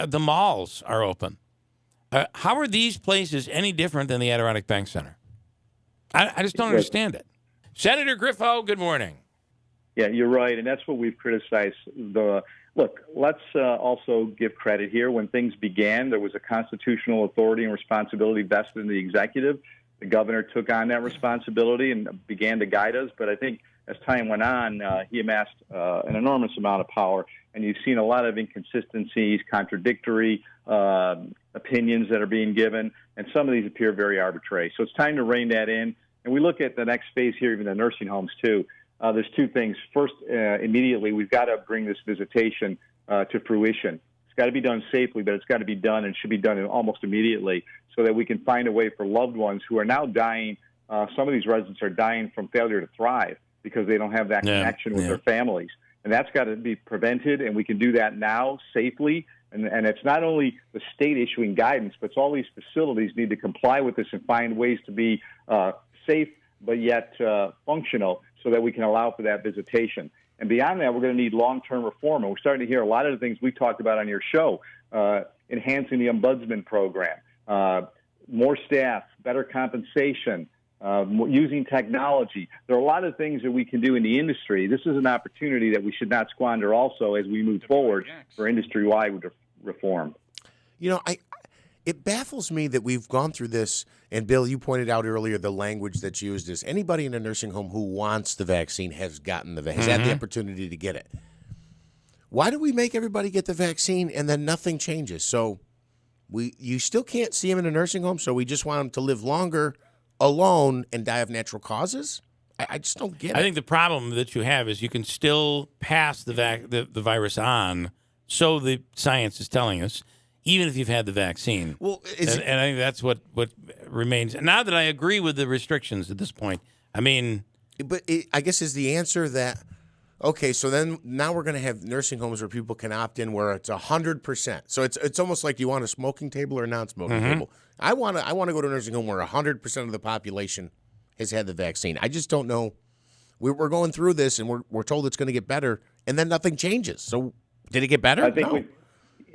the malls are open. How are these places any different than the Adirondack Bank Center? I just don't understand it. Senator Griffo, good morning. Yeah, you're right, and that's what we've criticized. Look, let's also give credit here. When things began, there was a constitutional authority and responsibility vested in the executive. The governor took on that responsibility and began to guide us. But I think as time went on, he amassed an enormous amount of power, and you've seen a lot of inconsistencies, contradictory opinions that are being given, and some of these appear very arbitrary. So it's time to rein that in. And we look at the next phase here, even the nursing homes, too. There's two things. First, immediately, we've got to bring this visitation to fruition. It's got to be done safely, but it's got to be done and should be done almost immediately so that we can find a way for loved ones who are now dying. Some of these residents are dying from failure to thrive because they don't have that connection with their families. And that's got to be prevented, and we can do that now safely. And it's not only the state issuing guidance, but it's all these facilities need to comply with this and find ways to be safe but yet functional so that we can allow for that visitation. And beyond that, we're going to need long-term reform. And we're starting to hear a lot of the things we talked about on your show, enhancing the ombudsman program, more staff, better compensation, using technology. There are a lot of things that we can do in the industry. This is an opportunity that we should not squander also as we move forward for industry-wide reform. You know, it baffles me that we've gone through this, and Bill, you pointed out earlier the language that's used is anybody in a nursing home who wants the vaccine has gotten has had the opportunity to get it. Why do we make everybody get the vaccine and then nothing changes? So you still can't see them in a nursing home, so we just want them to live longer alone and die of natural causes? I just don't get it. I think the problem that you have is you can still pass the virus on, so the science is telling us, even if you've had the vaccine. Well, and I think that's what remains. Now that I agree with the restrictions at this point, I mean... But I guess is the answer that, okay, so then now we're going to have nursing homes where people can opt in where it's 100%. So it's almost like you want a smoking table or a non-smoking table. I want to go to a nursing home where 100% of the population has had the vaccine. I just don't know. We're going through this, and we're told it's going to get better, and then nothing changes. So did it get better?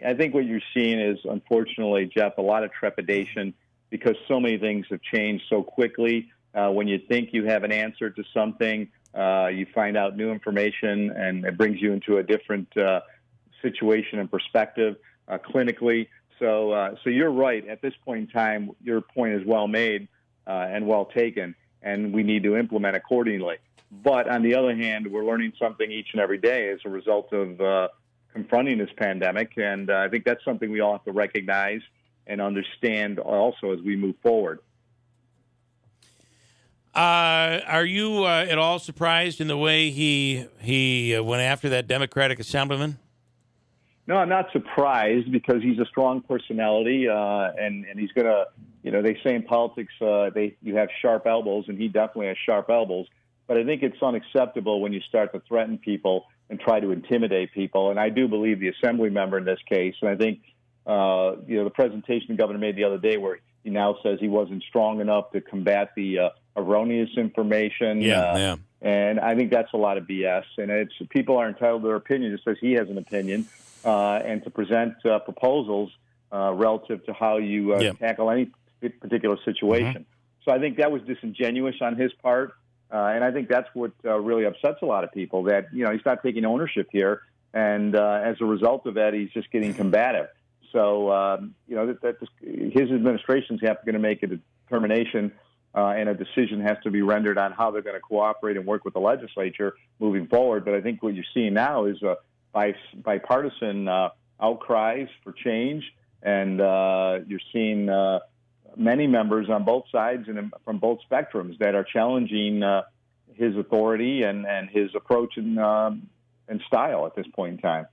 I think what you're seeing is, unfortunately, Jeff, a lot of trepidation because so many things have changed so quickly. When you think you have an answer to something, you find out new information, and it brings you into a different situation and perspective clinically. So you're right. At this point in time, your point is well made and well taken, and we need to implement accordingly. But on the other hand, we're learning something each and every day as a result of confronting this pandemic, and I think that's something we all have to recognize and understand also as we move forward. Are you at all surprised in the way he went after that Democratic assemblyman? No, I'm not surprised because he's a strong personality, and he's going to, they say in politics you have sharp elbows, and he definitely has sharp elbows. But I think it's unacceptable when you start to threaten people and try to intimidate people. And I do believe the assembly member in this case, and I think, the presentation the governor made the other day where he now says he wasn't strong enough to combat the erroneous information. And I think that's a lot of BS. And people are entitled to their opinion, just as he has an opinion, and to present proposals relative to how you tackle any particular situation. So I think that was disingenuous on his part. And I think that's what really upsets a lot of people, that, he's not taking ownership here. And as a result of that, he's just getting combative. So, his administration's going to make a determination and a decision has to be rendered on how they're going to cooperate and work with the legislature moving forward. But I think what you're seeing now is bipartisan outcries for change. And you're seeing many members on both sides and from both spectrums that are challenging his authority and his approach and style at this point in time.